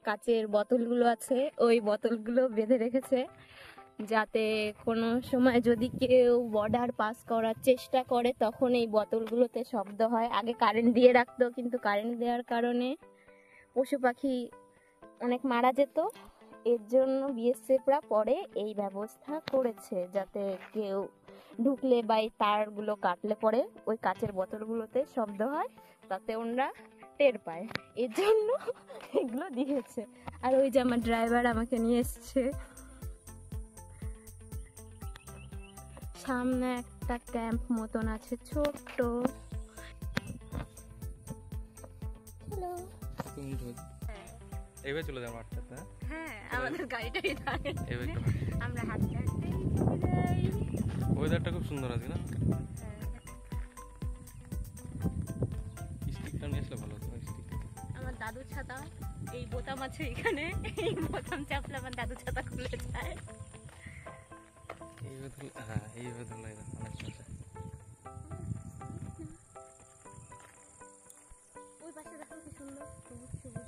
কাচের বোতলগুলো আছে, ওই বোতলগুলো বেঁধে রেখেছে যাতে কোনো সময় যদি কেউ বর্ডার পাস করার চেষ্টা করে তখন এই বোতলগুলোতে শব্দ হয়। আগে কারেন্ট দিয়ে রাখতো, কিন্তু কারেন্ট দেওয়ার কারণে পশু পাখি অনেক মারা যেত। এর জন্য বিএসএফরা পরে এই ব্যবস্থা করেছে যাতে কেউ ঢুকলে বা এই তারগুলো কাটলে পরে ওই কাচের বোতলগুলোতে শব্দ হয়, তাতে ওরা টের পায়। এর জন্য এগুলো দিয়েছে। আর ওই যে আমার ড্রাইভার আমাকে নিয়ে এসছে। সামনে একটা ক্যাম্প মতন আছে ছোট্ট। হ্যালো, এইভাবে চলে যাবো আটটা। হ্যাঁ, আমাদের গাড়িটাই থাকে, আমরা হাঁটতে হাঁটতেই যাই। ওয়েদারটা খুব সুন্দর আছে না? স্টিকটা নিয়ে আসলে ভালো হতো। আমার দাদু ছাতা, এই বোতাম আছে এখানে, এই বোতাম চাপলে আমার দাদু ছাতা খুলে যায়। এইভাবে ধরলে অনেক মজা। ওই পাশে দেখো কি সুন্দর সবুজ সবুজ।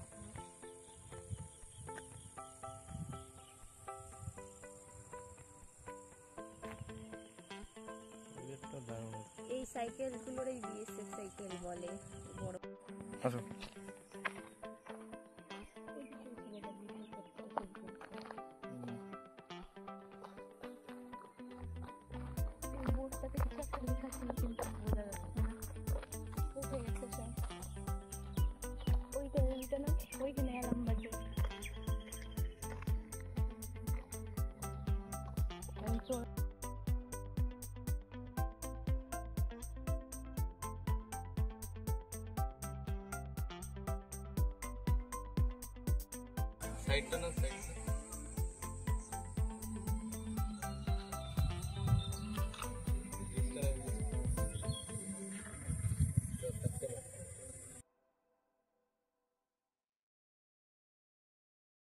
এই সাইকেলগুলোরই বিএসএফ সাইকেল বলে, বড়। আসো। বোর্ডটাতে কিছু একটা লেখা ছিল কিন্তু বোঝা যাচ্ছে না। উঠে গেছে সব। ওইটা না, ওইখানে এলাম বাজে। সাইডটা না সাইড